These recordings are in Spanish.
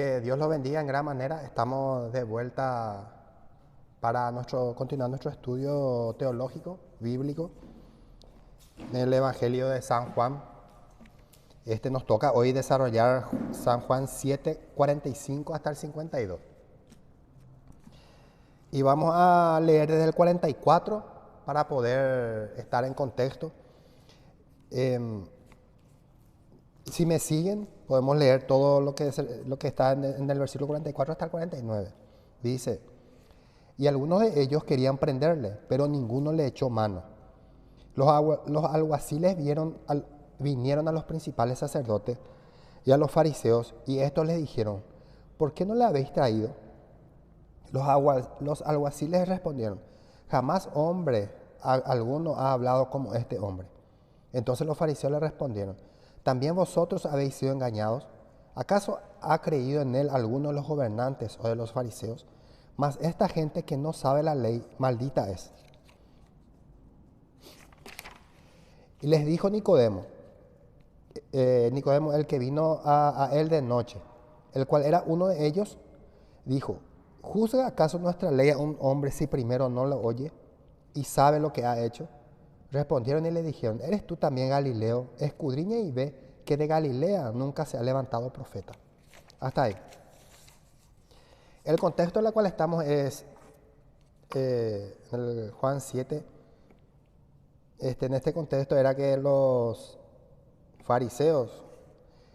Que Dios los bendiga en gran manera. Estamos de vuelta para continuar nuestro estudio teológico, bíblico, en el Evangelio de San Juan. Nos toca hoy desarrollar San Juan 7, 45 hasta el 52. Y vamos a leer desde el 44 para poder estar en contexto. Si me siguen, podemos leer todo lo que está en el versículo 44 hasta el 49. Dice: y algunos de ellos querían prenderle, pero ninguno le echó mano. Los alguaciles vinieron a los principales sacerdotes y a los fariseos, y estos les dijeron: ¿por qué no le habéis traído? Los alguaciles respondieron: jamás hombre alguno ha hablado como este hombre. Entonces los fariseos le respondieron: ¿también vosotros habéis sido engañados? ¿Acaso ha creído en él alguno de los gobernantes o de los fariseos? Mas esta gente que no sabe la ley, maldita es. Y les dijo Nicodemo, el que vino a él de noche, el cual era uno de ellos, dijo: ¿juzga acaso nuestra ley a un hombre si primero no lo oye y sabe lo que ha hecho? Respondieron y le dijeron: ¿eres tú también Galileo? Escudriña y ve que de Galilea nunca se ha levantado profeta. Hasta ahí. El contexto en el cual estamos es en el Juan 7. En este contexto era que los fariseos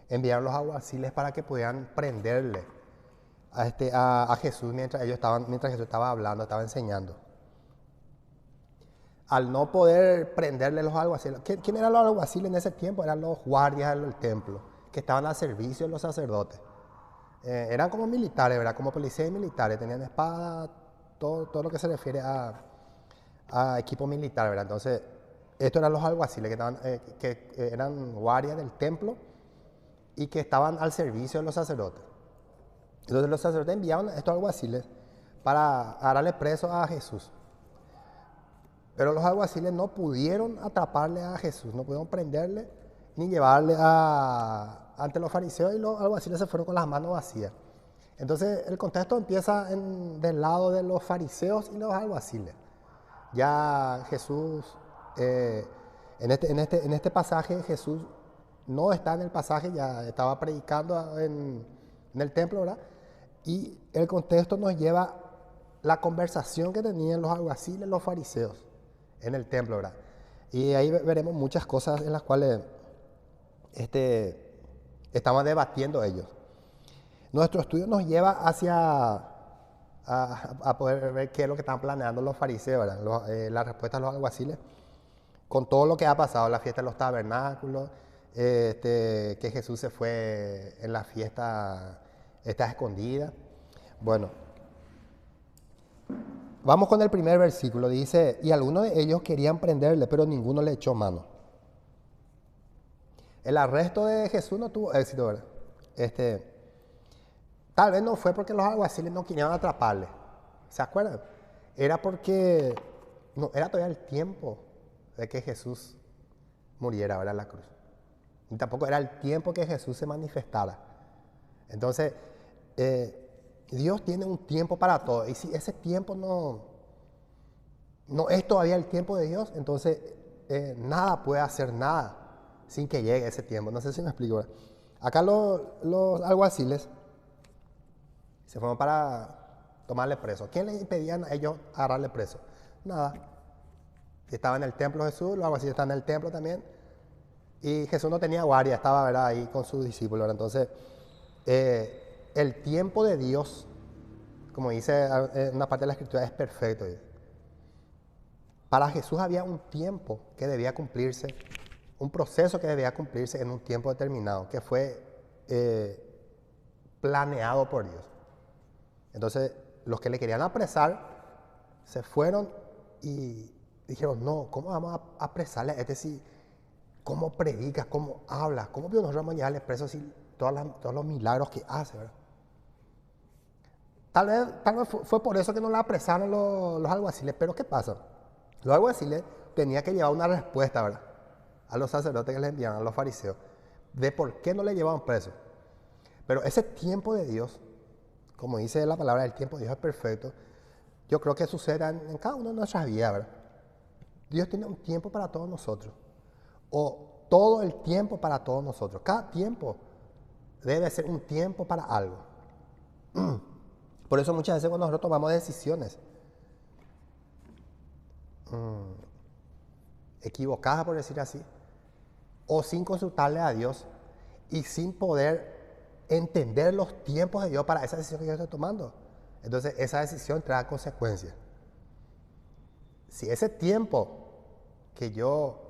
enviaron los alguaciles para que pudieran prenderle a Jesús mientras Jesús estaba hablando, estaba enseñando. Al no poder prenderle los alguaciles. ¿Quién eran los alguaciles en ese tiempo? Eran los guardias del templo, que estaban al servicio de los sacerdotes. Eran como militares, ¿verdad? Como policías y militares, tenían espada, todo lo que se refiere a equipo militar, ¿verdad? Entonces, estos eran los alguaciles que eran guardias del templo y que estaban al servicio de los sacerdotes. Entonces los sacerdotes enviaban a estos alguaciles para darle preso a Jesús. Pero los alguaciles no pudieron atraparle a Jesús, no pudieron prenderle ni llevarle ante los fariseos, y los alguaciles se fueron con las manos vacías. Entonces el contexto empieza del lado de los fariseos y los alguaciles. Ya Jesús, en este pasaje, Jesús no está en el pasaje, ya estaba predicando en el templo, ¿verdad? Y el contexto nos lleva la conversación que tenían los alguaciles y los fariseos en el templo, ¿verdad? Y ahí veremos muchas cosas en las cuales estaban debatiendo ellos. Nuestro estudio nos lleva hacia a poder ver qué es lo que están planeando los fariseos, ¿verdad? La respuesta de los alguaciles con todo lo que ha pasado, la fiesta de los tabernáculos, que Jesús se fue en la fiesta escondida. Bueno, vamos con el primer versículo. Dice: y algunos de ellos querían prenderle, pero ninguno le echó mano. El arresto de Jesús no tuvo éxito, ¿verdad? Tal vez no fue porque los alguaciles no querían atraparle. ¿Se acuerdan? Era porque no era todavía el tiempo de que Jesús muriera, ¿verdad? En la cruz. Y tampoco era el tiempo que Jesús se manifestara. Entonces, Dios tiene un tiempo para todo. Y si ese tiempo no es todavía el tiempo de Dios, entonces nada puede hacer nada sin que llegue ese tiempo. No sé si me explico, ¿verdad? Acá los alguaciles se fueron para tomarle preso. ¿Quién les impedían a ellos agarrarle preso? Nada. Estaba en el templo Jesús, los alguaciles estaban en el templo también. Y Jesús no tenía guardia, estaba, ¿verdad?, ahí con sus discípulos, ¿verdad? Entonces, el tiempo de Dios, como dice en una parte de la Escritura, es perfecto. Para Jesús había un tiempo que debía cumplirse, un proceso que debía cumplirse en un tiempo determinado, que fue planeado por Dios. Entonces, los que le querían apresar se fueron y dijeron: no, ¿cómo vamos a apresarle a si cómo predicas, cómo hablas, cómo nosotros vamos a llevarle preso si todos los milagros que hace, ¿verdad? Tal vez fue por eso que no la apresaron los alguaciles. Pero ¿qué pasa? Los alguaciles tenían que llevar una respuesta, ¿verdad?, a los sacerdotes que les enviaban, a los fariseos, de por qué no le llevaban preso. Pero ese tiempo de Dios, como dice la palabra, el tiempo de Dios es perfecto, yo creo que sucede en cada una de nuestras vidas, ¿verdad? Dios tiene un tiempo para todos nosotros, o todo el tiempo para todos nosotros. Cada tiempo debe ser un tiempo para algo. Por eso muchas veces cuando nosotros tomamos decisiones equivocadas, por decir así, o sin consultarle a Dios y sin poder entender los tiempos de Dios para esa decisión que yo estoy tomando, entonces esa decisión trae consecuencias. Si ese tiempo que yo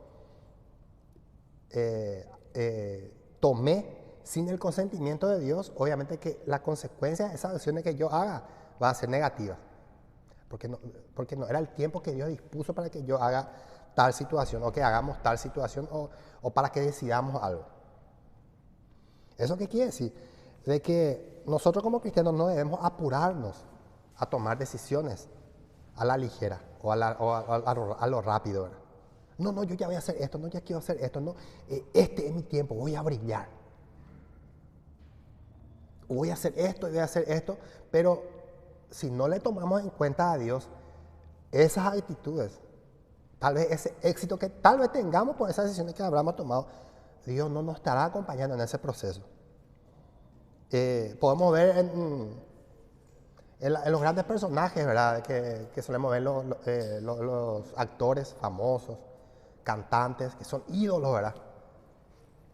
tomé sin el consentimiento de Dios, obviamente que la consecuencia de esas acciones que yo haga va a ser negativa, porque no era el tiempo que Dios dispuso para que yo haga tal situación, o que hagamos tal situación, o para que decidamos algo. ¿Eso qué quiere decir? De que nosotros como cristianos no debemos apurarnos a tomar decisiones a la ligera o a lo rápido, ¿verdad? No, yo ya voy a hacer esto, no, ya quiero hacer esto, no, este es mi tiempo, voy a brillar. Voy a hacer esto y voy a hacer esto, pero si no le tomamos en cuenta a Dios esas actitudes, tal vez ese éxito que tal vez tengamos por esas decisiones que habremos tomado, Dios no nos estará acompañando en ese proceso. Podemos ver en los grandes personajes, ¿verdad? Que solemos ver los actores famosos, cantantes, que son ídolos, ¿verdad?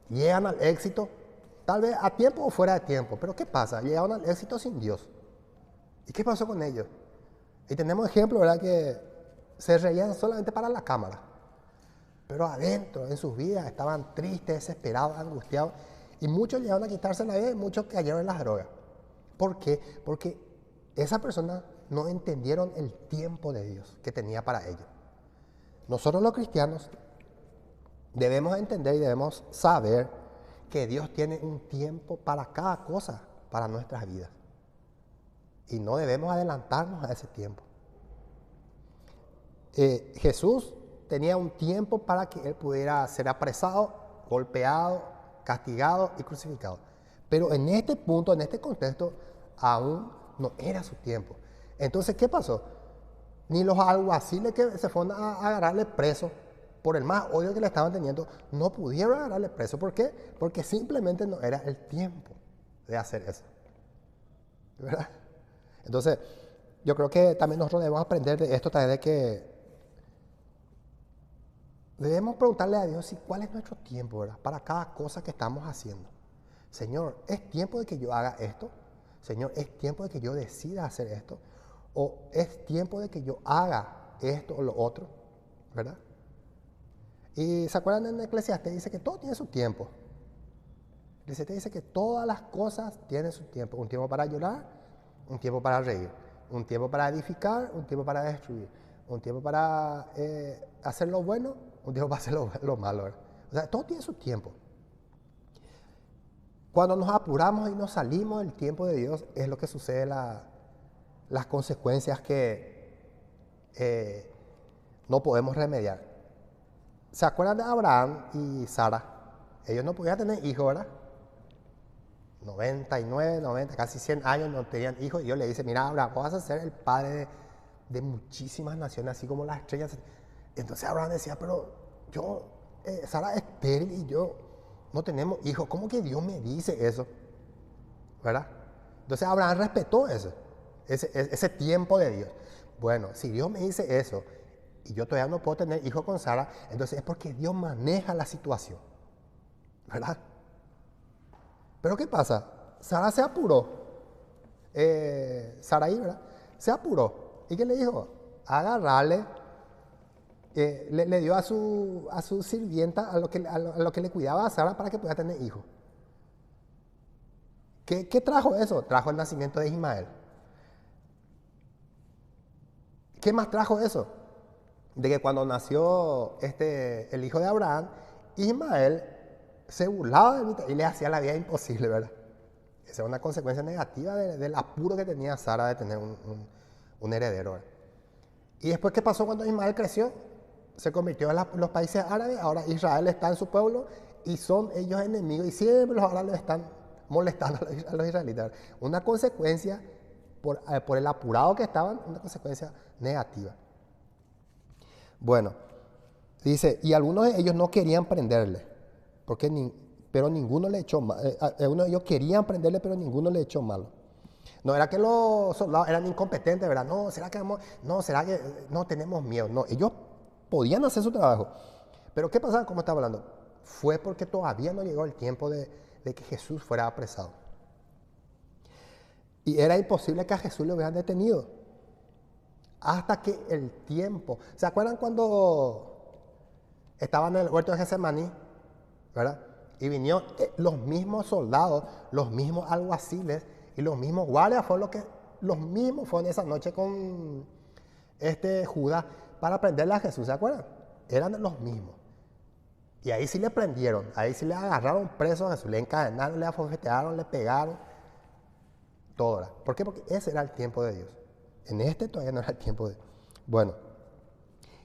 Llegan al éxito, tal vez a tiempo o fuera de tiempo, pero ¿qué pasa? Llegaron al éxito sin Dios. ¿Y qué pasó con ellos? Y tenemos ejemplos, ¿verdad? Que se reían solamente para la cámara, pero adentro, en sus vidas, estaban tristes, desesperados, angustiados, y muchos llegaron a quitarse la vida y muchos cayeron en las drogas. ¿Por qué? Porque esas personas no entendieron el tiempo de Dios que tenía para ellos. Nosotros los cristianos debemos entender y debemos saber que Dios tiene un tiempo para cada cosa para nuestras vidas. Y no debemos adelantarnos a ese tiempo. Jesús tenía un tiempo para que Él pudiera ser apresado, golpeado, castigado y crucificado. Pero en este punto, en este contexto, aún no era su tiempo. Entonces, ¿qué pasó? Ni los alguaciles que se fueron a agarrarle preso por el más odio que le estaban teniendo, no pudieron agarrarle preso. ¿Por qué? Porque simplemente no era el tiempo de hacer eso, ¿verdad? Entonces, yo creo que también nosotros debemos aprender de esto, también de que debemos preguntarle a Dios cuál es nuestro tiempo, ¿verdad? Para cada cosa que estamos haciendo. Señor, ¿es tiempo de que yo haga esto? Señor, ¿es tiempo de que yo decida hacer esto? ¿O es tiempo de que yo haga esto o lo otro? ¿Verdad? Y ¿se acuerdan en Eclesiastés? Dice que todo tiene su tiempo. Eclesiastés dice que todas las cosas tienen su tiempo. Un tiempo para llorar, un tiempo para reír, un tiempo para edificar, un tiempo para destruir, un tiempo para hacer lo bueno, un tiempo para hacer lo malo, ¿verdad? O sea, todo tiene su tiempo. Cuando nos apuramos y nos salimos del tiempo de Dios, es lo que sucede, las consecuencias que no podemos remediar. ¿Se acuerdan de Abraham y Sara? Ellos no podían tener hijos, ¿verdad? 99, 90, casi 100 años no tenían hijos. Y Dios le dice, mira, Abraham, vos vas a ser el padre de muchísimas naciones, así como las estrellas. Entonces Abraham decía, pero Sara es estéril y yo no tenemos hijos. ¿Cómo que Dios me dice eso? ¿Verdad? Entonces Abraham respetó ese tiempo de Dios. Bueno, si Dios me dice eso y yo todavía no puedo tener hijos con Sara, entonces es porque Dios maneja la situación. ¿Verdad? Pero ¿qué pasa? Sara se apuró. Saraí, ¿verdad? Se apuró. ¿Y qué le dijo? Agarrarle. Le dio a su sirvienta, a lo que le cuidaba a Sara para que pudiera tener hijos. ¿Qué trajo eso? Trajo el nacimiento de Ismael. ¿Qué más trajo eso? De que cuando nació el hijo de Abraham, Ismael se burlaba de mí y le hacía la vida imposible, ¿verdad? Esa es una consecuencia negativa del apuro que tenía Sara de tener un heredero, ¿verdad? Y después, ¿qué pasó cuando Ismael creció? Se convirtió en los países árabes. Ahora Israel está en su pueblo y son ellos enemigos y siempre los árabes están molestando a los israelitas. Una consecuencia, por el apurado que estaban, una consecuencia negativa. Bueno, dice, y algunos de ellos no querían prenderle, pero ninguno le echó mal. Algunos de ellos querían prenderle, pero ninguno le echó malo. No era que los soldados eran incompetentes, ¿verdad? No, ¿será que no tenemos miedo? No, ellos podían hacer su trabajo. Pero ¿qué pasaba? ¿Cómo estaba hablando? Fue porque todavía no llegó el tiempo de que Jesús fuera apresado. Y era imposible que a Jesús lo hubieran detenido. Hasta que el tiempo... ¿Se acuerdan cuando estaban en el huerto de Getsemaní? ¿Verdad? Y vinieron los mismos soldados, los mismos alguaciles y los mismos guardias, los mismos fueron esa noche con Judas para prenderle a Jesús. ¿Se acuerdan? Eran los mismos. Y ahí sí le prendieron, ahí sí le agarraron preso a Jesús, le encadenaron, le afofetearon, le pegaron, todo era. ¿Por qué? Porque ese era el tiempo de Dios. En este todavía no era el tiempo de Dios. Bueno,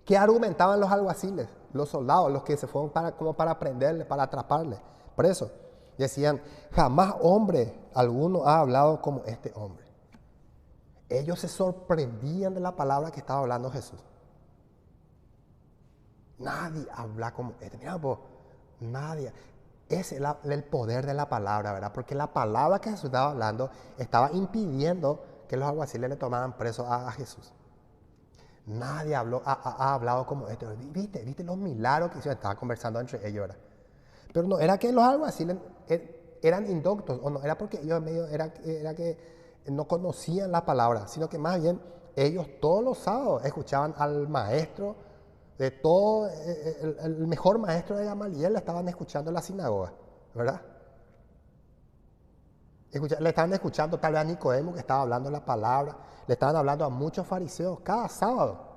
¿qué argumentaban los alguaciles, los soldados, los que se fueron como para prenderle, para atraparle, preso? Decían, jamás hombre alguno ha hablado como este hombre. Ellos se sorprendían de la palabra que estaba hablando Jesús. Nadie habla como este. Mira, pues, nadie. Es el poder de la palabra, ¿verdad? Porque la palabra que Jesús estaba hablando estaba impidiendo que los alguaciles le tomaran preso a Jesús. Nadie ha hablado como este. ¿Viste los milagros que hicieron? Estaba conversando entre ellos, ¿verdad? Pero no era que los alguaciles eran indoctos, o no era porque ellos era que no conocían la palabra, sino que más bien ellos todos los sábados escuchaban al maestro de todo, el mejor maestro de Gamaliel, le estaban escuchando en la sinagoga, ¿verdad? Le estaban escuchando tal vez a Nicodemo que estaba hablando la palabra, le estaban hablando a muchos fariseos cada sábado.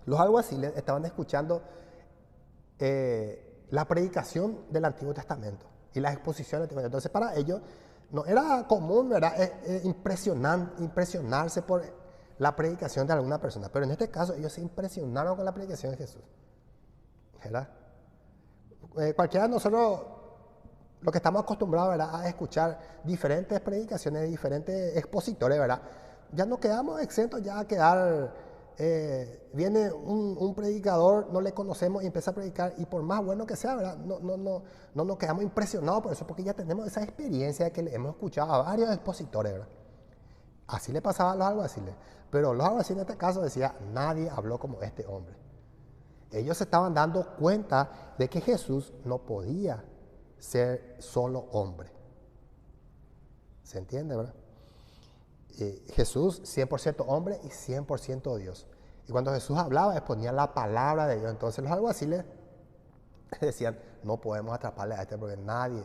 Los alguaciles estaban escuchando la predicación del Antiguo Testamento y las exposiciones del Antiguo Testamento. Entonces para ellos no era común, ¿verdad? Impresionarse por la predicación de alguna persona, pero en este caso ellos se impresionaron con la predicación de Jesús, ¿verdad? Cualquiera de nosotros, lo que estamos acostumbrados, ¿verdad?, a escuchar diferentes predicaciones de diferentes expositores, ¿verdad? Ya no quedamos exentos ya a quedar, viene un predicador, no le conocemos y empieza a predicar, y por más bueno que sea, ¿verdad?, no nos quedamos impresionados por eso, porque ya tenemos esa experiencia de que le hemos escuchado a varios expositores, ¿verdad? Así le pasaba a los alguaciles. Pero los alguaciles en este caso decían, nadie habló como este hombre. Ellos se estaban dando cuenta de que Jesús no podía ser solo hombre. ¿Se entiende, verdad? Jesús 100% hombre y 100% Dios. Y cuando Jesús hablaba, exponía la palabra de Dios. Entonces los alguaciles decían, no podemos atraparle a este porque nadie...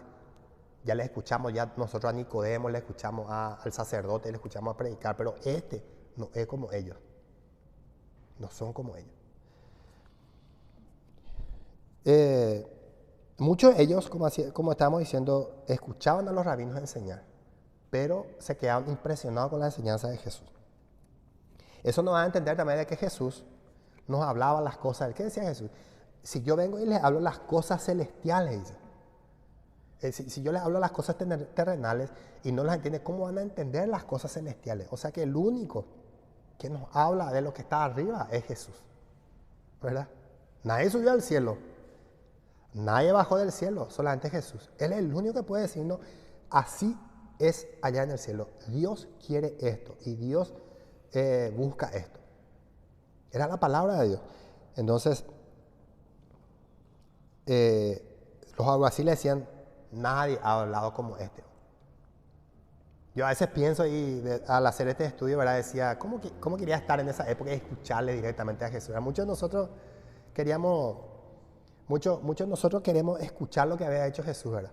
Ya le escuchamos, ya nosotros a Nicodemo, le escuchamos al sacerdote, le escuchamos a predicar, pero este no es como ellos. No son como ellos. Muchos de ellos, como estábamos diciendo, escuchaban a los rabinos enseñar, pero se quedaban impresionados con la enseñanza de Jesús. Eso nos va a entender también de que Jesús nos hablaba las cosas. ¿Qué decía Jesús? Si yo vengo y les hablo las cosas celestiales, dice. Si yo les hablo las cosas terrenales y no las entienden, ¿cómo van a entender las cosas celestiales? O sea que el único que nos habla de lo que está arriba es Jesús, ¿verdad? Nadie subió al cielo, nadie bajó del cielo, solamente Jesús. Él es el único que puede decirnos, así es allá en el cielo. Dios quiere esto y Dios busca esto. Era la palabra de Dios. Entonces, los alguaciles decían, nadie ha hablado como este. Yo a veces pienso y al hacer este estudio, ¿verdad?, decía, ¿cómo quería estar en esa época y escucharle directamente a Jesús? Muchos de nosotros queremos escuchar lo que había hecho Jesús, ¿verdad?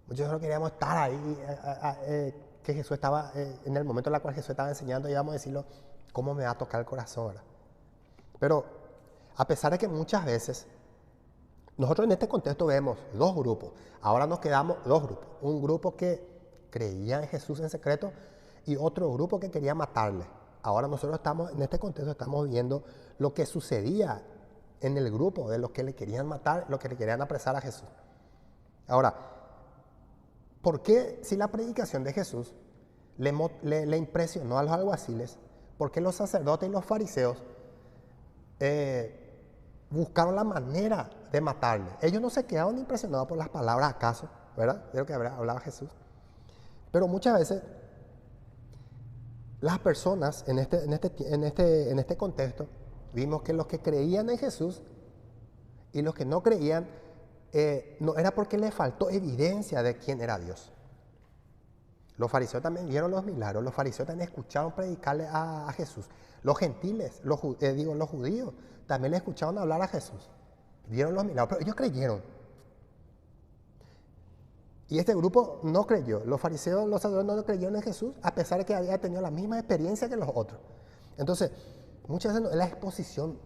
Muchos de nosotros queríamos estar ahí, que Jesús estaba, en el momento en el cual Jesús estaba enseñando, y íbamos a decirlo, ¿cómo me va a tocar el corazón, ¿verdad? Pero a pesar de que muchas veces nosotros en este contexto vemos dos grupos. Ahora nos quedamos dos grupos. Un grupo que creía en Jesús en secreto y otro grupo que quería matarle. Ahora nosotros en este contexto estamos viendo lo que sucedía en el grupo de los que le querían matar, los que le querían apresar a Jesús. Ahora, ¿por qué si la predicación de Jesús le impresionó a los alguaciles, por qué los sacerdotes y los fariseos buscaron la manera de matarle? Ellos no se quedaron impresionados por las palabras, ¿acaso? ¿Verdad? De lo que hablaba Jesús. Pero muchas veces las personas en este contexto vimos que los que creían en Jesús y los que no creían no era porque les faltó evidencia de quién era Dios. Los fariseos también vieron los milagros, los fariseos también escucharon predicarle a Jesús. Los gentiles, los judíos, también le escucharon hablar a Jesús. Vieron los milagros, pero ellos creyeron. Y este grupo no creyó. Los fariseos, los sacerdotes no creyeron en Jesús, a pesar de que había tenido la misma experiencia que los otros. Entonces, muchas veces no es la exposición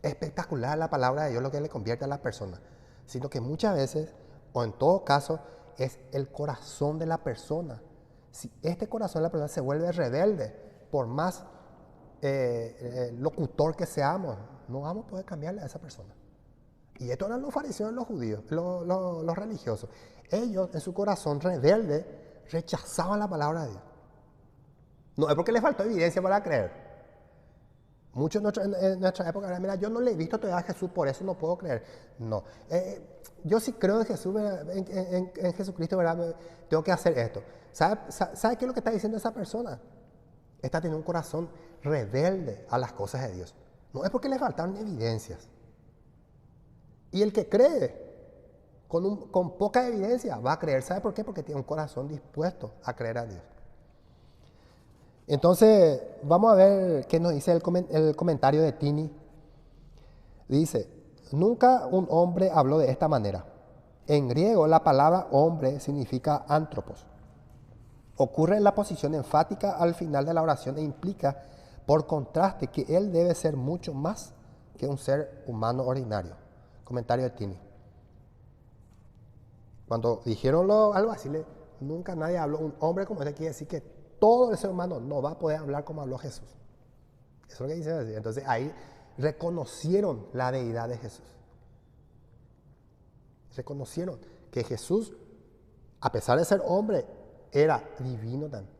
espectacular de la palabra de Dios lo que le convierte a la persona, sino que muchas veces, o en todo caso, es el corazón de la persona. Si este corazón de la persona se vuelve rebelde, por más locutor que seamos, no vamos a poder cambiarle a esa persona. Y esto eran los fariseos y los judíos, los religiosos. Ellos, en su corazón rebelde, rechazaban la palabra de Dios. No es porque les faltó evidencia para creer. Muchos en nuestra época eran, mira, yo no le he visto todavía a Jesús, por eso no puedo creer. No. Yo sí creo en Jesús, en Jesucristo, ¿verdad? Tengo que hacer esto. ¿Sabe qué es lo que está diciendo esa persona? Está teniendo un corazón rebelde a las cosas de Dios. No es porque le faltaron evidencias. Y el que cree con poca evidencia va a creer. ¿Sabe por qué? Porque tiene un corazón dispuesto a creer a Dios. Entonces, vamos a ver qué nos dice el comentario de Tini. Dice, nunca un hombre habló de esta manera. En griego, la palabra hombre significa antropos. Ocurre en la posición enfática al final de la oración e implica, por contraste, que él debe ser mucho más que un ser humano ordinario. Comentario de Tini. Cuando dijeron algo así, nunca nadie habló. Un hombre como este quiere decir que todo el ser humano no va a poder hablar como habló Jesús. Eso es lo que dice así. Entonces ahí reconocieron la deidad de Jesús. Reconocieron que Jesús, a pesar de ser hombre, era divino también.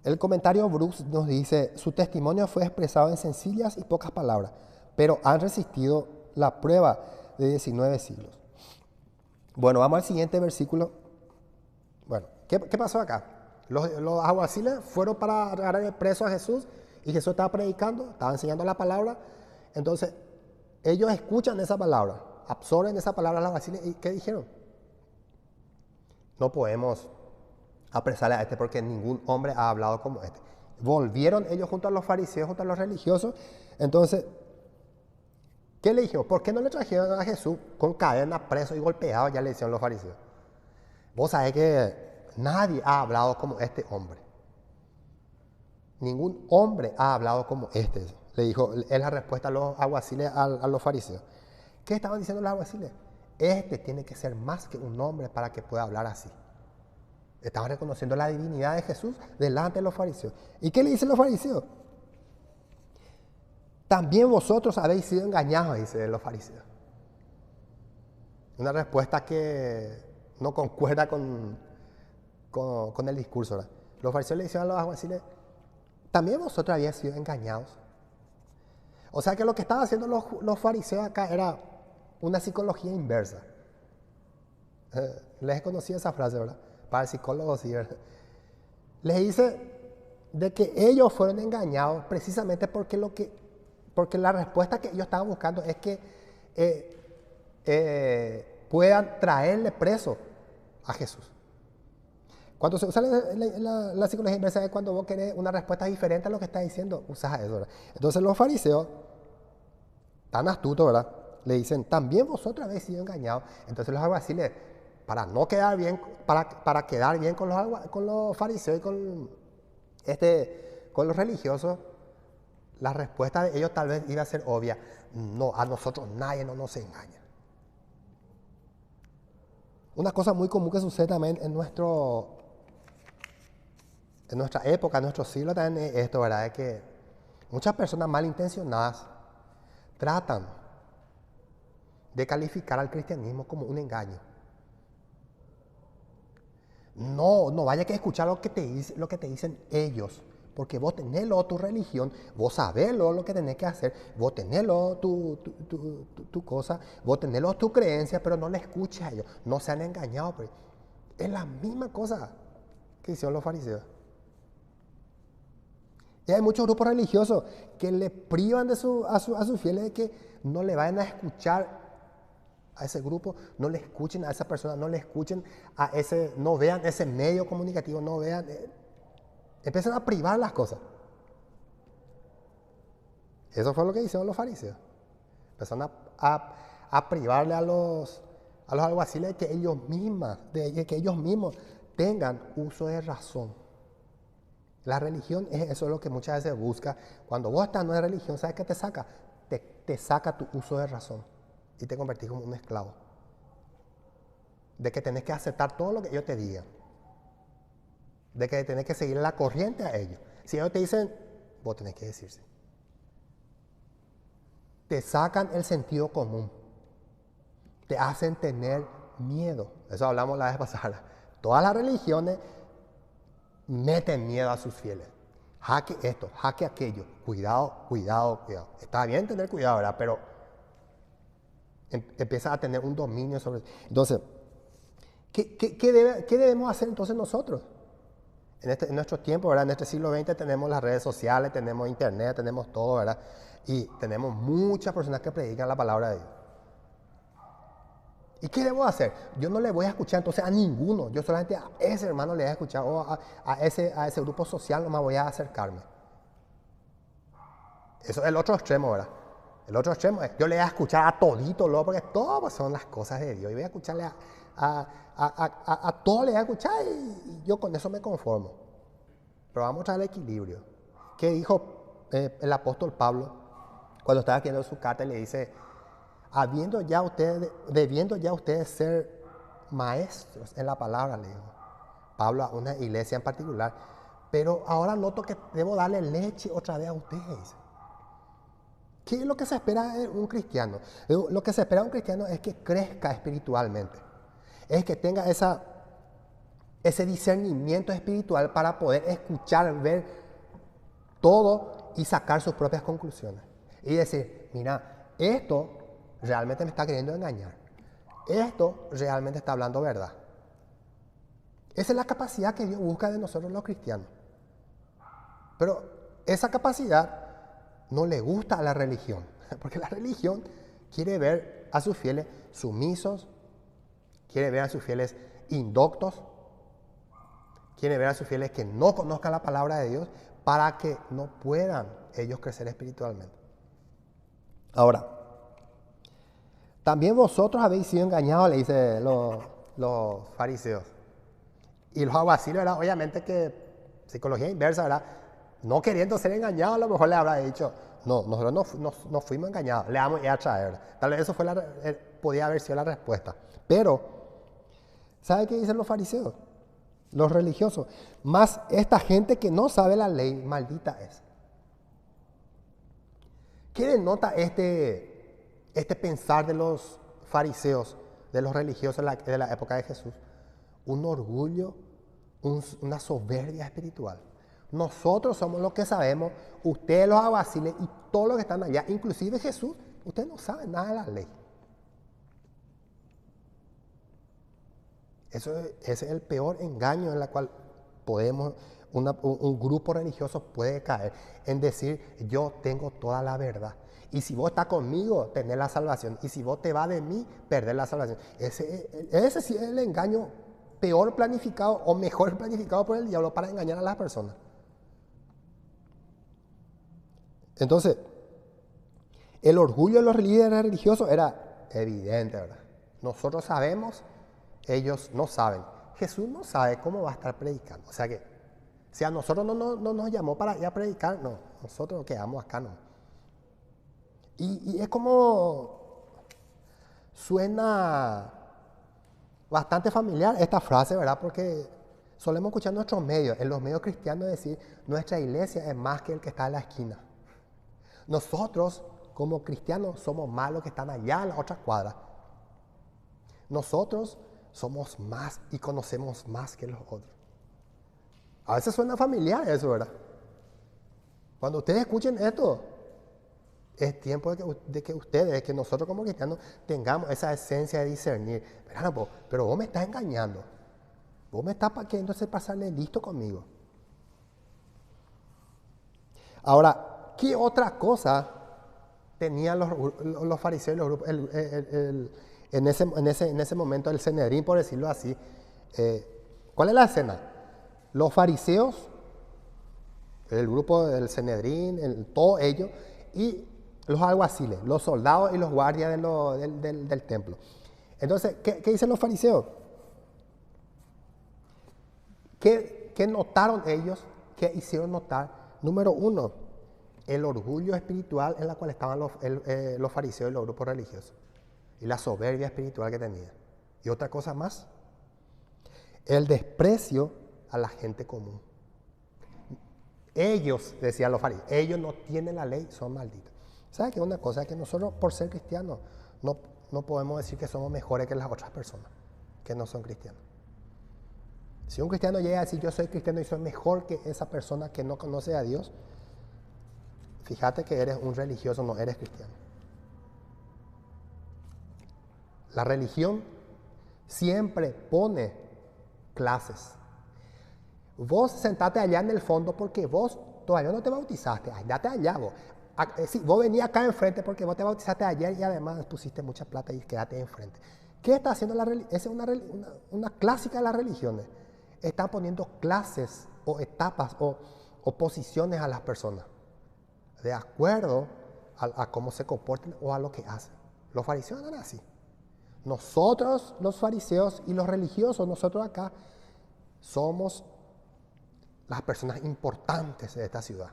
El comentario Brooks nos dice, su testimonio fue expresado en sencillas y pocas palabras, pero han resistido la prueba de 19 siglos. Bueno, vamos al siguiente versículo. Bueno, ¿qué pasó acá? Los alguaciles fueron para agarrar preso a Jesús y Jesús estaba predicando, estaba enseñando la palabra. Entonces, ellos escuchan esa palabra, absorben esa palabra a los alguaciles y ¿qué dijeron? No podemos apresarle a este porque ningún hombre ha hablado como este. Volvieron ellos junto a los fariseos, junto a los religiosos. Entonces, ¿qué le dijeron? ¿Por qué no le trajeron a Jesús con cadena, preso y golpeado? Ya le decían los fariseos. Vos sabés que nadie ha hablado como este hombre. Ningún hombre ha hablado como este. Le dijo, es la respuesta a los alguaciles, a los fariseos. ¿Qué estaban diciendo los alguaciles? Este tiene que ser más que un hombre para que pueda hablar así. Estaban reconociendo la divinidad de Jesús delante de los fariseos. ¿Y qué le dicen los fariseos? También vosotros habéis sido engañados, dicen los fariseos. Una respuesta que no concuerda con el discurso, ¿verdad? Los fariseos le decían a los alguaciles, también vosotros habéis sido engañados. O sea que lo que estaban haciendo los fariseos acá era una psicología inversa. Les conocía esa frase, ¿verdad? Para psicólogos, sí, ¿verdad? Les dice de que ellos fueron engañados precisamente porque la respuesta que ellos estaban buscando es que puedan traerle preso a Jesús. Cuando se usa la psicología inversa es cuando vos querés una respuesta diferente a lo que está diciendo, usás eso, ¿verdad? Entonces los fariseos, tan astutos, ¿verdad? Le dicen, también vosotros habéis sido engañados. Entonces los alguaciles, para no quedar bien, para quedar bien con los fariseos y con los religiosos, la respuesta de ellos tal vez iba a ser obvia. No, a nosotros nadie nos engaña. Una cosa muy común que sucede también en nuestra época, en nuestro siglo también es esto, ¿verdad? Es que muchas personas malintencionadas tratan de calificar al cristianismo como un engaño. No vaya que escuchar lo que te dicen ellos, porque vos tenés tu religión, vos sabés lo que tenés que hacer, vos tenés tu cosa, vos tenés tu creencia, pero no le escuches a ellos, no sean engañados. Pero es la misma cosa que hicieron los fariseos. Y hay muchos grupos religiosos que le privan a sus fieles de que no le vayan a escuchar a ese grupo, no le escuchen a esa persona, no le escuchen a ese, no vean ese medio comunicativo, no vean, empiezan a privar las cosas. Eso fue lo que hicieron los fariseos. Empezaron a privarle a los alguaciles de que ellos mismos tengan uso de razón. La religión es eso, es lo que muchas veces busca. Cuando vos estás en una religión, ¿sabes qué te saca? Te saca tu uso de razón y te convertís como un esclavo. De que tenés que aceptar todo lo que ellos te digan. De que tenés que seguir la corriente a ellos. Si ellos te dicen, vos tenés que decir sí. Te sacan el sentido común. Te hacen tener miedo. Eso hablamos la vez pasada. Todas las religiones meten miedo a sus fieles. Jaque esto, jaque aquello. Cuidado. Está bien tener cuidado, ¿verdad? Pero empieza a tener un dominio sobre eso. Entonces, ¿qué debemos hacer entonces nosotros? En nuestro tiempo, ¿verdad? En este siglo XX tenemos las redes sociales, tenemos internet, tenemos todo, ¿verdad? Y tenemos muchas personas que predican la palabra de Dios. ¿Y qué debo hacer? Yo no le voy a escuchar entonces a ninguno. Yo solamente a ese hermano le voy a escuchar o a ese grupo social nomás voy a acercarme. Eso es el otro extremo, ¿verdad? El otro extremo es, yo le voy a escuchar a todito, porque todo son las cosas de Dios. Y voy a escucharle a todo le voy a escuchar y yo con eso me conformo. Pero vamos a traer el equilibrio. ¿Qué dijo el apóstol Pablo cuando estaba escribiendo su carta? Le dice, debiendo ya ustedes ser maestros en la palabra, le dijo Pablo a una iglesia en particular, pero ahora noto que debo darle leche otra vez a ustedes. ¿Qué es lo que se espera de un cristiano? Lo que se espera de un cristiano es que crezca espiritualmente, es que tenga ese discernimiento espiritual para poder escuchar, ver todo y sacar sus propias conclusiones. Y decir, mira, esto realmente me está queriendo engañar. Esto realmente está hablando verdad. Esa es la capacidad que Dios busca de nosotros los cristianos. Pero esa capacidad no le gusta a la religión, porque la religión quiere ver a sus fieles sumisos, quiere ver a sus fieles indoctos, quiere ver a sus fieles que no conozcan la palabra de Dios para que no puedan ellos crecer espiritualmente. Ahora, también vosotros habéis sido engañados, le dice los fariseos. Y los alguaciles, ¿verdad? Obviamente que psicología inversa, ¿verdad? No queriendo ser engañados, a lo mejor le habrá dicho, no, nosotros no fuimos engañados, le vamos a ir a traer, ¿verdad? Tal vez eso podía haber sido la respuesta. Pero, ¿sabe qué dicen los fariseos? Los religiosos. Más esta gente que no sabe la ley, maldita es. ¿Qué denota este pensar de los fariseos, de los religiosos de la época de Jesús? Un orgullo, una soberbia espiritual. Nosotros somos los que sabemos, ustedes los alguaciles y todos los que están allá, inclusive Jesús, ustedes no saben nada de la ley. Ese es el peor engaño en el cual un grupo religioso puede caer, en decir, yo tengo toda la verdad. Y si vos estás conmigo, tenés la salvación. Y si vos te vas de mí, perdés la salvación. Ese sí es el engaño peor planificado o mejor planificado por el diablo para engañar a las personas. Entonces, el orgullo de los líderes religiosos era evidente, ¿verdad? Nosotros sabemos, ellos no saben. Jesús no sabe cómo va a estar predicando. O sea que, si a nosotros no nos llamó para ir a predicar, no, nosotros nos quedamos acá, no. Y es como, suena bastante familiar esta frase, ¿verdad? Porque solemos escuchar en nuestros medios, en los medios cristianos decir, nuestra iglesia es más que el que está en la esquina. Nosotros como cristianos somos más los que están allá en la otra cuadra. Nosotros somos más y conocemos más que los otros. A veces suena familiar eso, ¿verdad? Cuando ustedes escuchen esto, es tiempo de que ustedes, que nosotros como cristianos, tengamos esa esencia de discernir. Pero vos me estás engañando. Vos me estás queriendo pasarle listo conmigo. Ahora, ¿qué otra cosa tenían los fariseos y los grupos en ese momento del Sanedrín, por decirlo así? ¿Cuál es la escena? Los fariseos, el grupo del Sanedrín, todo ello, y los alguaciles, los soldados y los guardias del templo. Entonces, ¿qué dicen los fariseos? ¿Qué notaron ellos? ¿Qué hicieron notar? Número uno, el orgullo espiritual en la cual estaban los fariseos y los grupos religiosos. Y la soberbia espiritual que tenían. Y otra cosa más, el desprecio a la gente común. Ellos, decían los fariseos, ellos no tienen la ley, son malditos. ¿Sabe qué? Una cosa es que nosotros, por ser cristianos, no podemos decir que somos mejores que las otras personas que no son cristianos. Si un cristiano llega a decir yo soy cristiano y soy mejor que esa persona que no conoce a Dios, fíjate que eres un religioso, no eres cristiano. La religión siempre pone clases. Vos sentate allá en el fondo porque vos todavía no te bautizaste, andate allá vos. Sí, vos venías acá enfrente porque vos te bautizaste ayer y además pusiste mucha plata y quédate enfrente. ¿Qué está haciendo la religión? Esa es una clásica de las religiones. Están poniendo clases o etapas o posiciones a las personas de acuerdo a cómo se comportan o a lo que hacen. Los fariseos eran así. Nosotros, los fariseos y los religiosos, nosotros acá, somos las personas importantes de esta ciudad,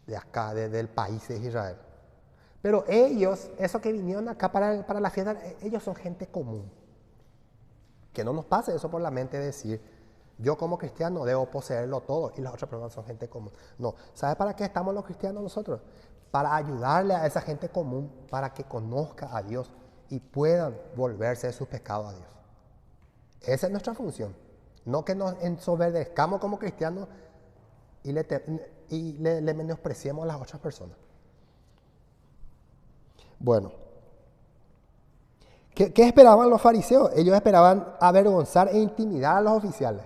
de acá, del país de Israel. Pero ellos, esos que vinieron acá para la fiesta, ellos son gente común. Que no nos pase eso por la mente de decir, yo como cristiano debo poseerlo todo y las otras personas son gente común. No, ¿sabe para qué estamos los cristianos nosotros? Para ayudarle a esa gente común, para que conozca a Dios y puedan volverse de sus pecados a Dios. Esa es nuestra función. No que nos ensoberzcamos como cristianos y le menospreciemos a las otras personas. Bueno, ¿qué esperaban los fariseos? Ellos esperaban avergonzar e intimidar a los oficiales.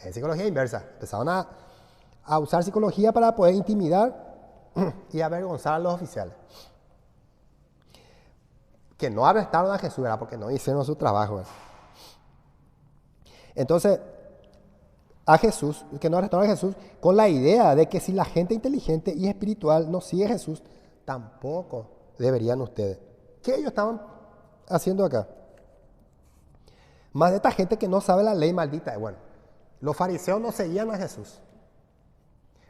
En psicología inversa. Empezaron a usar psicología para poder intimidar y avergonzar a los oficiales. Que no arrestaron a Jesús, ¿verdad? Porque no hicieron su trabajo, ¿verdad? Entonces, que no arrestaron a Jesús con la idea de que si la gente inteligente y espiritual no sigue a Jesús, tampoco deberían ustedes. ¿Qué ellos estaban haciendo acá? Más de esta gente que no sabe la ley maldita. Bueno, los fariseos no seguían a Jesús.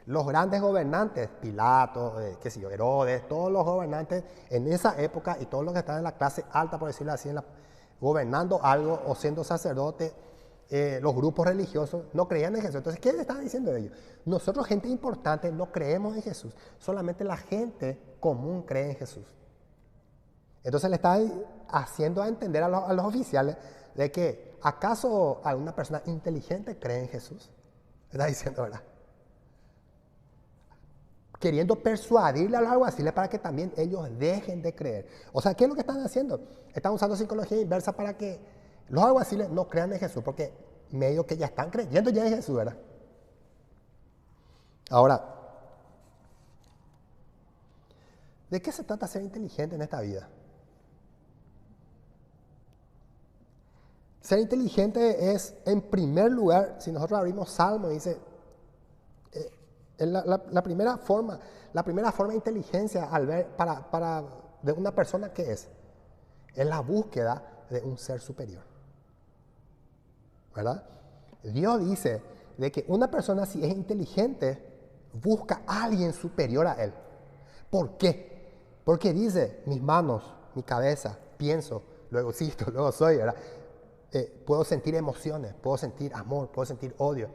Los grandes gobernantes, Pilato, Herodes, todos los gobernantes en esa época y todos los que estaban en la clase alta, por decirlo así, gobernando algo o siendo sacerdotes, los grupos religiosos no creían en Jesús. Entonces, ¿qué le estaban diciendo ellos? Nosotros, gente importante, no creemos en Jesús. Solamente la gente común cree en Jesús. Entonces le está haciendo a entender a los oficiales de que ¿acaso alguna persona inteligente cree en Jesús? Está diciendo, ¿verdad? Queriendo persuadirle a los alguaciles para que también ellos dejen de creer. O sea, ¿qué es lo que están haciendo? Están usando psicología inversa para que los alguaciles no crean en Jesús, porque medio que ya están creyendo ya en Jesús, ¿verdad? Ahora, ¿de qué se trata ser inteligente en esta vida? Ser inteligente es, en primer lugar, si nosotros abrimos Salmo, dice, la primera forma de inteligencia al ver de una persona, ¿qué es? Es la búsqueda de un ser superior. ¿Verdad? Dios dice de que una persona, si es inteligente, busca a alguien superior a él. ¿Por qué? Porque dice, mis manos, mi cabeza, pienso, luego existo, luego soy, ¿verdad? Puedo sentir emociones, puedo sentir amor, puedo sentir odio.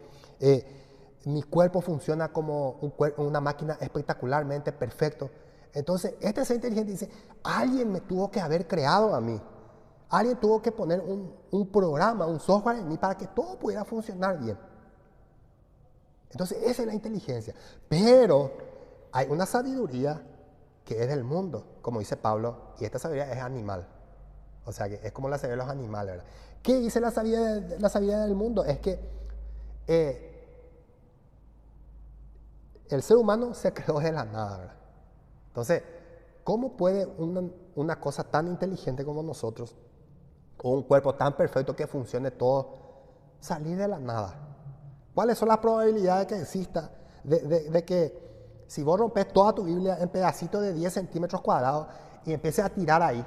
Mi cuerpo funciona como una máquina espectacularmente perfecto. Entonces, este ser inteligente dice, alguien me tuvo que haber creado a mí. Alguien tuvo que poner un programa, un software en mí para que todo pudiera funcionar bien. Entonces, esa es la inteligencia. Pero hay una sabiduría que es del mundo, como dice Pablo, y esta sabiduría es animal. O sea, que es como la sabiduría de los animales, ¿verdad? ¿Qué dice la sabiduría del mundo? Es que el ser humano se creó de la nada, ¿verdad? Entonces, ¿cómo puede una cosa tan inteligente como nosotros, o un cuerpo tan perfecto que funcione todo, salir de la nada? ¿Cuáles son las probabilidades que exista de que si vos rompes toda tu Biblia en pedacitos de 10 centímetros cuadrados y empieces a tirar ahí,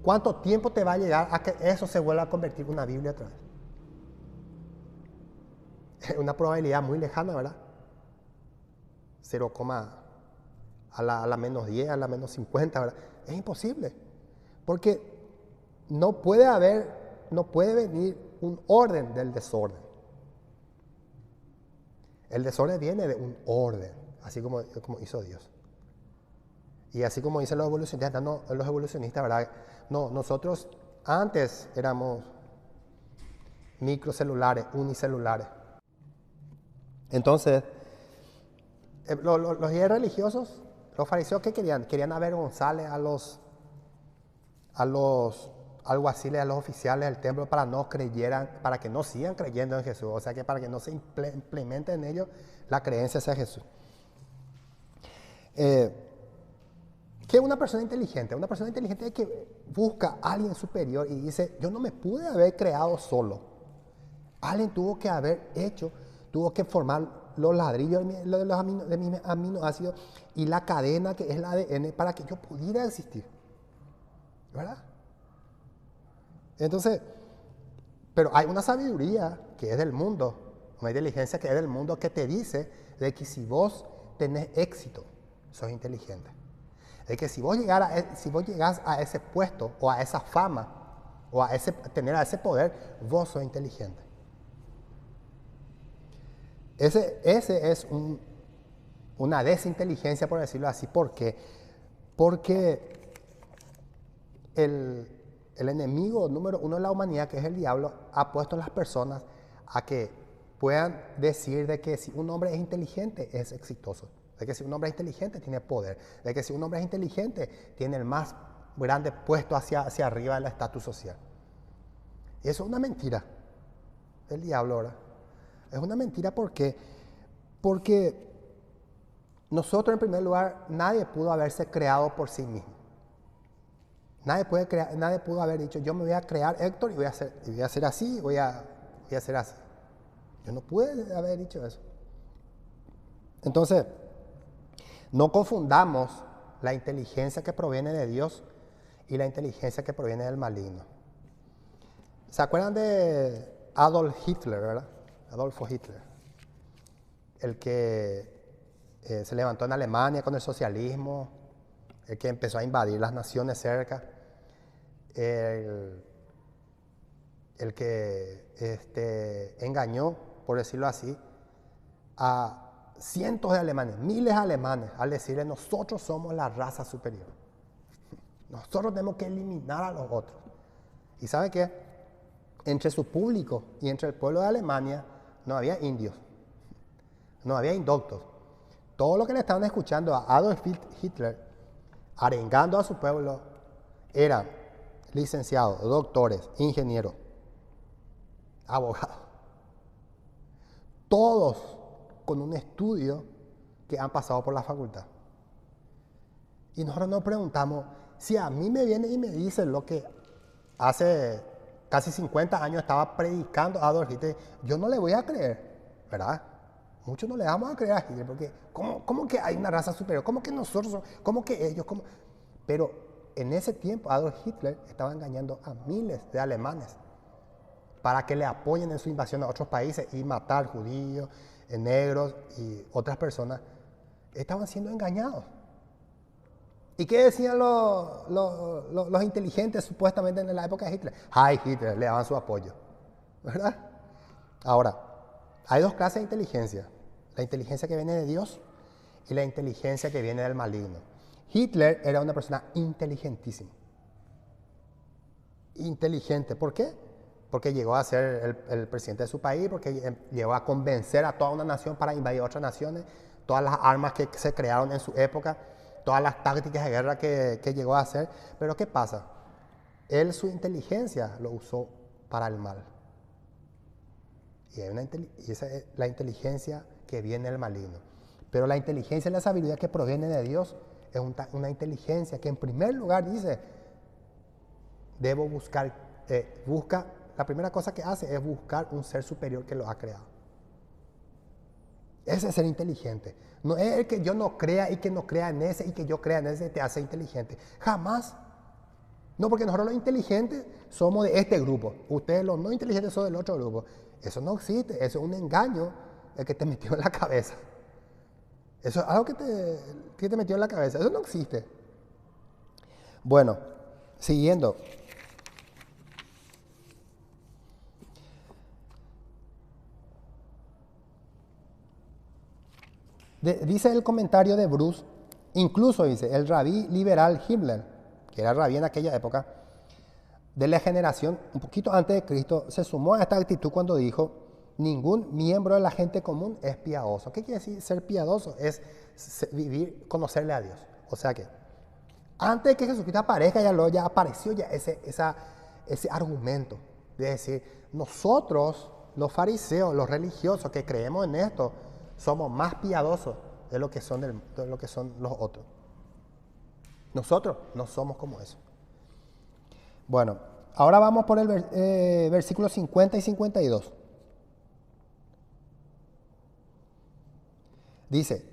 cuánto tiempo te va a llegar a que eso se vuelva a convertir en una Biblia otra vez? Es una probabilidad muy lejana, ¿verdad? 0, a la menos 10, a la menos 50, ¿verdad? Es imposible. Porque no puede venir un orden del desorden. El desorden viene de un orden, así como hizo Dios. Y así como dicen los evolucionistas, ¿verdad? No, nosotros antes éramos microcelulares, unicelulares. Entonces, los líderes religiosos, los fariseos, ¿qué querían? Querían avergonzarle a los alguaciles, a los oficiales del templo para que no sigan creyendo en Jesús. O sea, que para que no se implemente en ellos la creencia hacia Jesús. ¿Qué es una persona inteligente? Una persona inteligente es que busca a alguien superior y dice, yo no me pude haber creado solo. Alguien tuvo que formar los ladrillos de mis aminoácidos y la cadena que es el ADN para que yo pudiera existir. ¿Verdad? Entonces, pero hay una sabiduría que es del mundo, una inteligencia que es del mundo que te dice de que si vos tenés éxito, sos inteligente. De que si vos llegás a ese puesto o a esa fama o a tener ese poder, vos sos inteligente. Ese es una desinteligencia, por decirlo así. ¿Por qué? Porque el enemigo número uno de la humanidad, que es el diablo, ha puesto a las personas a que puedan decir de que si un hombre es inteligente, es exitoso. De que si un hombre es inteligente, tiene poder. De que si un hombre es inteligente, tiene el más grande puesto hacia arriba del estatus social. Y eso es una mentira del diablo, ¿verdad? Es una mentira porque nosotros, en primer lugar, nadie pudo haberse creado por sí mismo. Nadie pudo haber dicho, yo me voy a crear Héctor y voy a hacer así, voy a hacer así. Yo no pude haber dicho eso. Entonces, no confundamos la inteligencia que proviene de Dios y la inteligencia que proviene del maligno. ¿Se acuerdan de Adolf Hitler, verdad? Adolfo Hitler. El que se levantó en Alemania con el socialismo, el que empezó a invadir las naciones cerca, el que engañó, por decirlo así, a cientos de alemanes, miles de alemanes, al decirle, nosotros somos la raza superior. Nosotros tenemos que eliminar a los otros. ¿Y sabe qué? Entre su público y entre el pueblo de Alemania no había indios, no había indoctos. Todo lo que le estaban escuchando a Adolf Hitler, arengando a su pueblo, eran licenciados, doctores, ingenieros, abogados. Todos con un estudio que han pasado por la facultad. Y nosotros nos preguntamos, si a mí me viene y me dice lo que hace casi 50 años estaba predicando Adolf Hitler, yo no le voy a creer, ¿verdad? Muchos no le vamos a creer a Hitler, porque ¿cómo que hay una raza superior? ¿Cómo que nosotros? ¿Cómo que ellos? ¿Cómo? Pero en ese tiempo Adolf Hitler estaba engañando a miles de alemanes para que le apoyen en su invasión a otros países y matar judíos, negros y otras personas. Estaban siendo engañados. ¿Y qué decían los inteligentes supuestamente en la época de Hitler? ¡Ay, Hitler! Le daban su apoyo, ¿verdad? Ahora, Hay dos clases de inteligencia. La inteligencia que viene de Dios y la inteligencia que viene del maligno. Hitler era una persona inteligentísima. Inteligente. ¿Por qué? Porque llegó a ser el presidente de su país, porque llegó a convencer a toda una nación para invadir otras naciones, todas las armas que se crearon en su época, todas las tácticas de guerra que llegó a hacer. Pero ¿qué pasa? Él su inteligencia lo usó para el mal. Y esa es la inteligencia que viene del maligno. Pero la inteligencia y la sabiduría que proviene de Dios es una inteligencia que en primer lugar dice, debo buscar, la primera cosa que hace es buscar un ser superior que lo ha creado. Ese es ser inteligente. No es el que yo no crea y que no crea en ese y que yo crea en ese te hace inteligente. Jamás. No, porque nosotros los inteligentes somos de este grupo. Ustedes los no inteligentes son del otro grupo. Eso no existe. Eso es un engaño el que te metió en la cabeza. Eso es algo que te metió en la cabeza. Eso no existe. Bueno, siguiendo. Dice el comentario de Bruce, incluso dice, el rabí liberal Himmler, que era rabí en aquella época, de la generación un poquito antes de Cristo, se sumó a esta actitud cuando dijo, ningún miembro de la gente común es piadoso. ¿Qué quiere decir ser piadoso? Es vivir, conocerle a Dios. O sea que, antes de que Jesucristo aparezca, ya apareció ya ese argumento de decir, nosotros, los fariseos, los religiosos que creemos en esto, somos más piadosos de lo que son los otros. Nosotros no somos como eso. Bueno, ahora vamos por el versículo 50 y 52. Dice,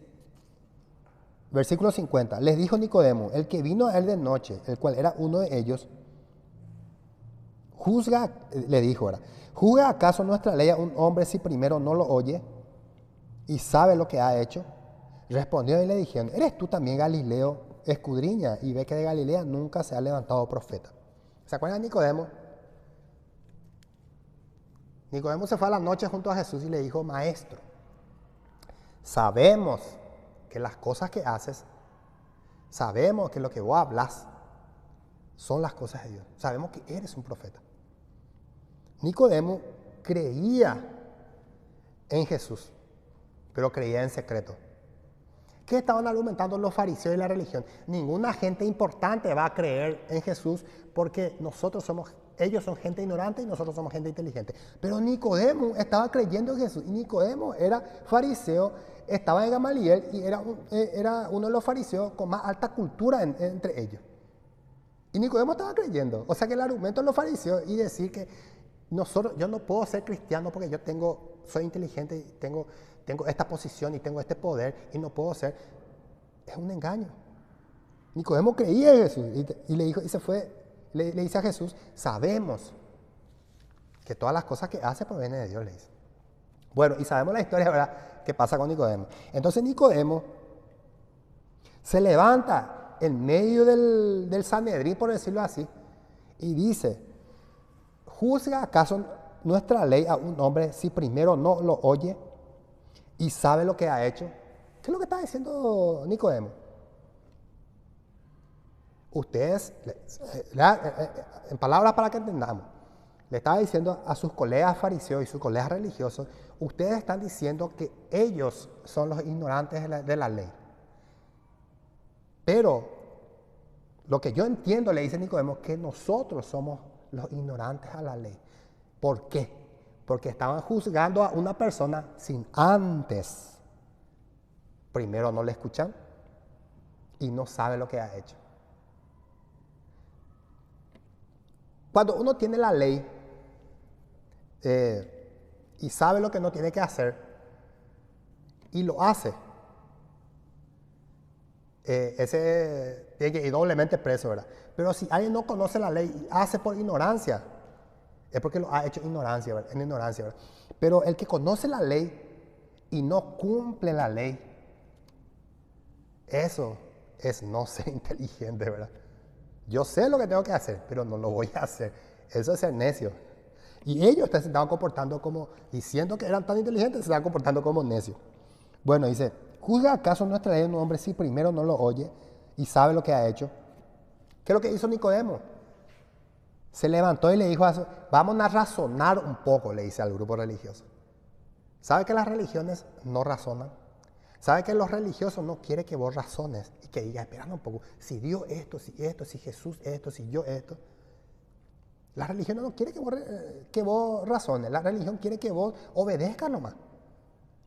versículo 50, les dijo Nicodemo, el que vino a él de noche, el cual era uno de ellos, le dijo ahora, ¿juzga acaso nuestra ley a un hombre si primero no lo oye y sabe lo que ha hecho? Respondió y le dijeron, ¿eres tú también Galileo? Escudriña y ve que de Galilea nunca se ha levantado profeta. ¿Se acuerdan de Nicodemo? Nicodemo se fue a la noche junto a Jesús y le dijo, maestro, sabemos que las cosas que haces, sabemos que lo que vos hablas son las cosas de Dios. Sabemos que eres un profeta. Nicodemo creía en Jesús, pero creía en secreto. ¿Qué estaban argumentando los fariseos y la religión? Ninguna gente importante va a creer en Jesús porque ellos son gente ignorante y nosotros somos gente inteligente. Pero Nicodemo estaba creyendo en Jesús y Nicodemo era fariseo, estaba en Gamaliel y era uno de los fariseos con más alta cultura entre ellos. Y Nicodemo estaba creyendo. O sea que el argumento de los fariseos y decir que yo no puedo ser cristiano porque soy inteligente y tengo esta posición y tengo este poder y no puedo ser, es un engaño. Nicodemo creía en Jesús y le dijo, y se fue, le dice a Jesús, sabemos que todas las cosas que hace provienen de Dios, le dice. Bueno, y sabemos la historia, ¿verdad?, que pasa con Nicodemo. Entonces Nicodemo se levanta en medio del Sanedrín, por decirlo así, y dice, ¿juzga acaso nuestra ley a un hombre si primero no lo oye y sabe lo que ha hecho? ¿Qué es lo que está diciendo Nicodemo? Ustedes, en palabras para que entendamos, le estaba diciendo a sus colegas fariseos y sus colegas religiosos, ustedes están diciendo que ellos son los ignorantes de la ley. Pero lo que yo entiendo, le dice Nicodemo, que nosotros somos los ignorantes a la ley. ¿Por qué? Porque estaban juzgando a una persona sin antes. Primero no le escuchan y no sabe lo que ha hecho. Cuando uno tiene la ley y sabe lo que no tiene que hacer y lo hace, ese tiene que ir doblemente preso, ¿verdad? Pero si alguien no conoce la ley y hace por ignorancia, es porque lo ha hecho en ignorancia, ¿verdad? Pero el que conoce la ley y no cumple la ley, eso es no ser inteligente, ¿verdad? Yo sé lo que tengo que hacer, pero no lo voy a hacer. Eso es ser necio. Y ellos se estaban comportando como, diciendo que eran tan inteligentes, se estaban comportando como necios. Bueno, dice, ¿juzga acaso nuestra ley un hombre si primero no lo oye y sabe lo que ha hecho? ¿Qué es lo que hizo Nicodemo? Se levantó y le dijo, vamos a razonar un poco, le dice al grupo religioso. ¿Sabe que las religiones no razonan? ¿Sabe que los religiosos no quieren que vos razones y que digas, espera un poco, si Dios esto, si Jesús esto, si yo esto? La religión no quiere que vos razones, la religión quiere que vos obedezcas nomás.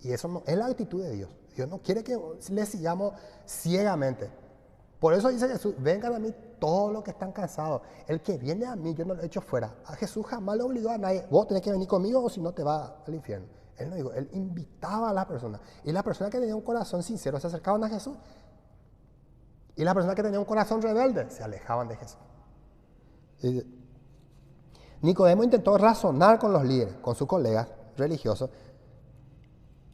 Y eso no es la actitud de Dios. Dios no quiere que le sigamos ciegamente. Por eso dice Jesús, vengan a mí todos los que están cansados. El que viene a mí, yo no lo echo fuera. A Jesús jamás le obligó a nadie, vos tenés que venir conmigo o si no te vas al infierno. Él no dijo, él invitaba a las personas. Y las personas que tenían un corazón sincero se acercaban a Jesús. Y las personas que tenían un corazón rebelde se alejaban de Jesús. Y Nicodemo intentó razonar con los líderes, con sus colegas religiosos,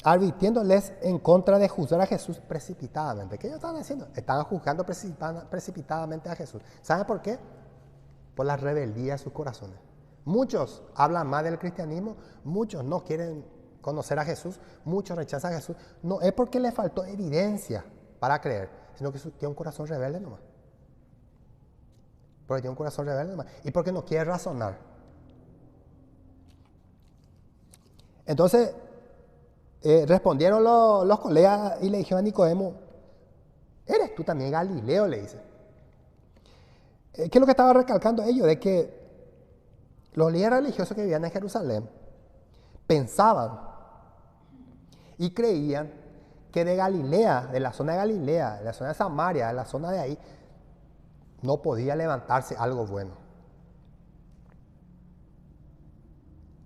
advirtiéndoles en contra de juzgar a Jesús precipitadamente. ¿Qué ellos estaban haciendo? Estaban juzgando precipitadamente a Jesús. ¿Saben por qué? Por la rebeldía de sus corazones. Muchos hablan más del cristianismo, muchos no quieren conocer a Jesús, muchos rechazan a Jesús. No es porque le faltó evidencia para creer, sino que tiene un corazón rebelde nomás. Porque tiene un corazón rebelde nomás. Y porque no quiere razonar. Entonces, respondieron los colegas y le dijeron a Nicodemo, ¿eres tú también Galileo? Le dice. ¿Qué es lo que estaba recalcando ellos? De que los líderes religiosos que vivían en Jerusalén pensaban y creían que de Galilea, de la zona de Galilea, de la zona de Samaria, de la zona de ahí, no podía levantarse algo bueno.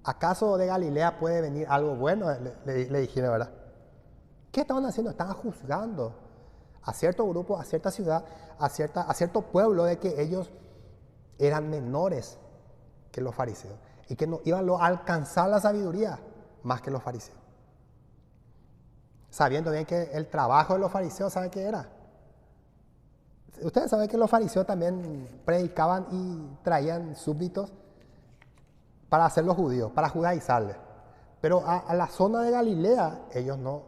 ¿Acaso de Galilea puede venir algo bueno? Le dijeron, ¿verdad? ¿Qué estaban haciendo? Estaban juzgando a cierto grupo, a cierta ciudad, a cierto pueblo de que ellos eran menores que los fariseos y que no iban a alcanzar la sabiduría más que los fariseos. Sabiendo bien que el trabajo de los fariseos, ¿sabe qué era? Ustedes saben que los fariseos también predicaban y traían súbditos para hacer los judíos, para judaizarles. Pero a la zona de Galilea, ellos no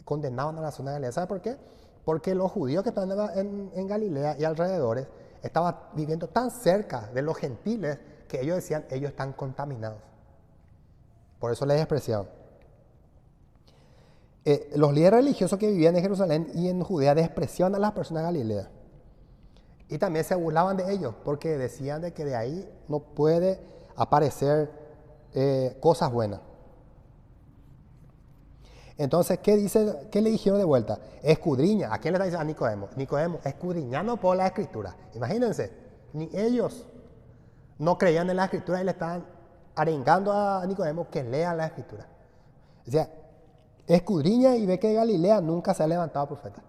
condenaban a la zona de Galilea. ¿Sabe por qué? Porque los judíos que estaban en Galilea y alrededores estaban viviendo tan cerca de los gentiles que ellos decían, ellos están contaminados. Por eso les despreciaban. Los líderes religiosos que vivían en Jerusalén y en Judea despreciaban a las personas de Galilea. Y también se burlaban de ellos porque decían de que de ahí no puede aparecer cosas buenas. Entonces, ¿qué le dijeron de vuelta? Escudriña. ¿A quién le está diciendo? A Nicodemo. Nicodemo, escudriñando por la Escritura. Imagínense, ni ellos no creían en la Escritura y le estaban arengando a Nicodemo que lea la Escritura. O sea, escudriña y ve que de Galilea nunca se ha levantado profeta.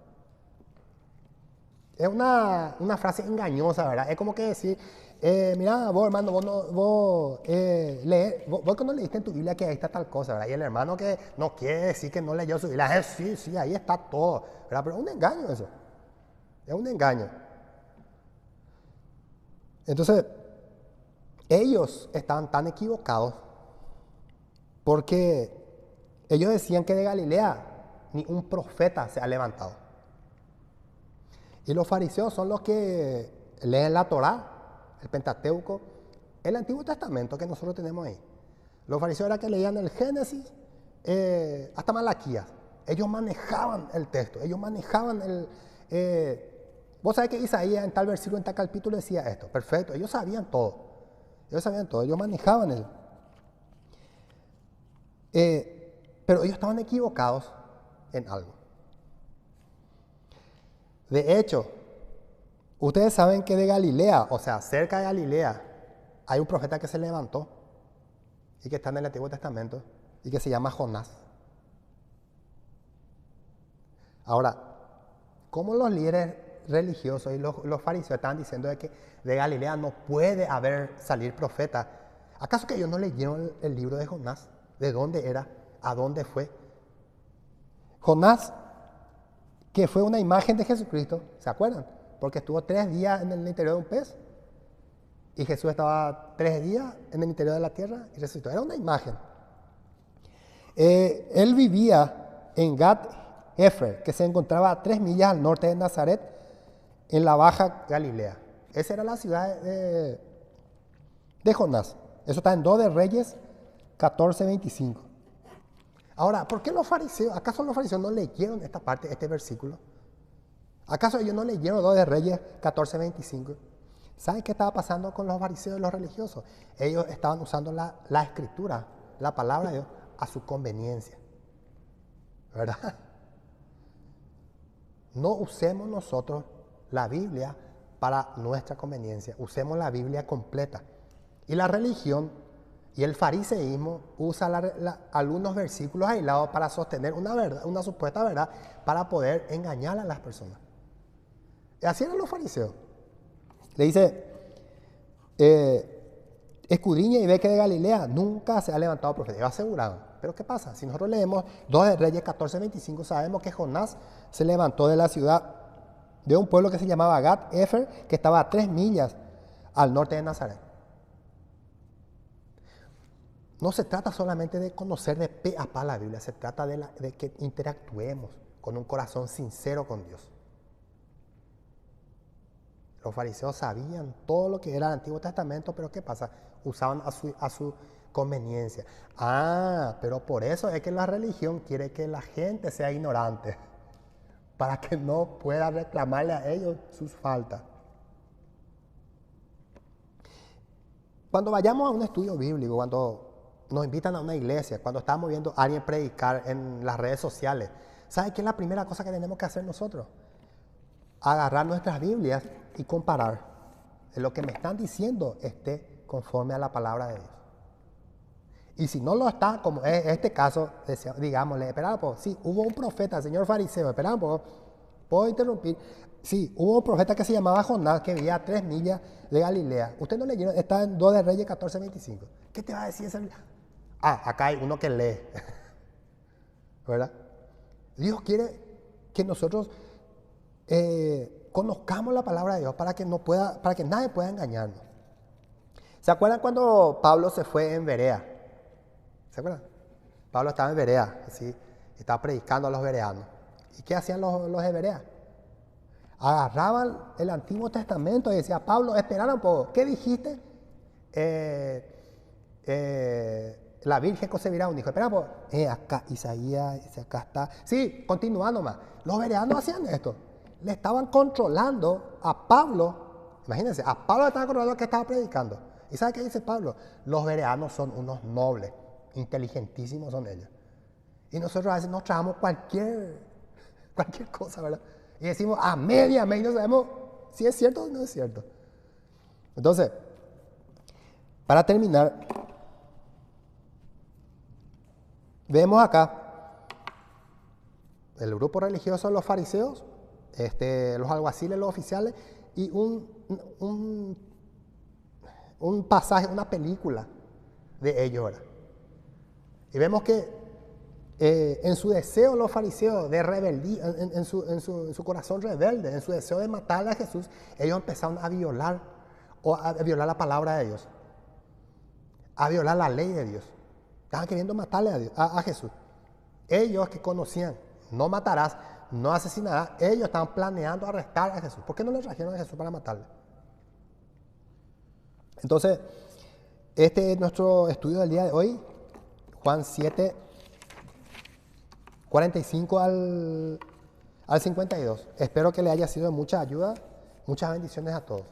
Es una frase engañosa, ¿verdad? Es como que decir, mira, vos hermano, vos que no leíste en tu Biblia que ahí está tal cosa, ¿verdad? Y el hermano que no quiere decir que no leyó su Biblia, sí, ahí está todo, ¿verdad? Pero es un engaño eso, es un engaño. Entonces, ellos estaban tan equivocados porque ellos decían que de Galilea ni un profeta se ha levantado. Y los fariseos son los que leen la Torá, el Pentateuco, el Antiguo Testamento que nosotros tenemos ahí. Los fariseos eran que leían el Génesis hasta Malaquías. Ellos manejaban el texto, ellos manejaban vos sabés que Isaías en tal versículo, en tal capítulo decía esto. Perfecto, ellos sabían todo. Ellos manejaban él. Pero ellos estaban equivocados en algo. De hecho, ustedes saben que de Galilea, o sea, cerca de Galilea, hay un profeta que se levantó y que está en el Antiguo Testamento y que se llama Jonás. Ahora, ¿cómo los líderes religiosos y los fariseos estaban diciendo de que de Galilea no puede salir profeta? ¿Acaso que ellos no leyeron el libro de Jonás? ¿De dónde era? ¿A dónde fue? Jonás, que fue una imagen de Jesucristo, ¿se acuerdan? Porque estuvo 3 días en el interior de un pez. Y Jesús estaba 3 días en el interior de la tierra y resucitó. Era una imagen. Él vivía en Gat Efer, que se encontraba a 3 millas al norte de Nazaret, en la Baja Galilea. Esa era la ciudad de Jonás. Eso está en 2 de Reyes 14:25. Ahora, ¿por qué los fariseos? ¿Acaso los fariseos no leyeron esta parte, este versículo? ¿Acaso ellos no leyeron 2 de Reyes 14:25? ¿Saben qué estaba pasando con los fariseos y los religiosos? Ellos estaban usando la escritura, la palabra de Dios, a su conveniencia. ¿Verdad? No usemos nosotros la Biblia para nuestra conveniencia. Usemos la Biblia completa. Y la religión y el fariseísmo usa algunos versículos aislados para sostener una verdad, una supuesta verdad, para poder engañar a las personas. Y así eran los fariseos. Le dice, escudriña y ve que de Galilea nunca se ha levantado profeta. Ellos aseguraban. Pero ¿qué pasa? Si nosotros leemos 2 de Reyes 14:25, sabemos que Jonás se levantó de la ciudad, de un pueblo que se llamaba Gat Efer, que estaba a 3 millas al norte de Nazaret. No se trata solamente de conocer de pe a pa la Biblia, se trata de que interactuemos con un corazón sincero con Dios. Los fariseos sabían todo lo que era el Antiguo Testamento, pero ¿qué pasa? Usaban a su conveniencia. Pero por eso es que la religión quiere que la gente sea ignorante, para que no pueda reclamarle a ellos sus faltas. Cuando vayamos a un estudio bíblico, cuando nos invitan a una iglesia, cuando estamos viendo a alguien predicar en las redes sociales, ¿sabe qué es la primera cosa que tenemos que hacer nosotros? Agarrar nuestras Biblias y comparar que lo que me están diciendo esté conforme a la palabra de Dios. Y si no lo está, como es este caso, digámosle, espera un poco, sí, hubo un profeta, el señor fariseo, espera un poco, ¿puedo interrumpir? Sí, hubo un profeta que se llamaba Jonás, que vivía a 3 millas de Galilea. ¿Usted no leyeron? Está en 2 de Reyes 14:25. ¿Qué te va a decir ese? Acá hay uno que lee. ¿Verdad? Dios quiere que nosotros conozcamos la palabra de Dios para que nadie pueda engañarnos. ¿Se acuerdan cuando Pablo se fue en Berea? ¿Se acuerdan? Pablo estaba en Berea, ¿sí? Estaba predicando a los bereanos. ¿Y qué hacían los de Berea? Agarraban el Antiguo Testamento y decía, Pablo, espera un poco, ¿qué dijiste? La Virgen concebirá un hijo. Espera un poco, acá Isaías, acá está. Sí, continúa nomás. Los bereanos hacían esto. Le estaban controlando a Pablo. Imagínense, a Pablo le estaban controlando que estaba predicando. ¿Y sabe qué dice Pablo? Los bereanos son unos nobles, inteligentísimos son ellos. Y nosotros a veces nos tragamos cualquier cosa, ¿verdad? Y decimos amén y amén, y no sabemos si es cierto o no es cierto. Entonces, para terminar, vemos acá el grupo religioso de los fariseos, los alguaciles, los oficiales, y un pasaje, una película de ellos, ¿verdad? Y vemos que en su deseo los fariseos de rebeldía, en su corazón rebelde, en su deseo de matar a Jesús, ellos empezaron a violar la palabra de Dios, a violar la ley de Dios. Estaban queriendo matarle a Jesús. Ellos que conocían, no matarás, no asesinarás, ellos estaban planeando arrestar a Jesús. ¿Por qué no le trajeron a Jesús para matarle? Entonces, este es nuestro estudio del día de hoy, Juan 7, 45 al 52. Espero que le haya sido de mucha ayuda, muchas bendiciones a todos.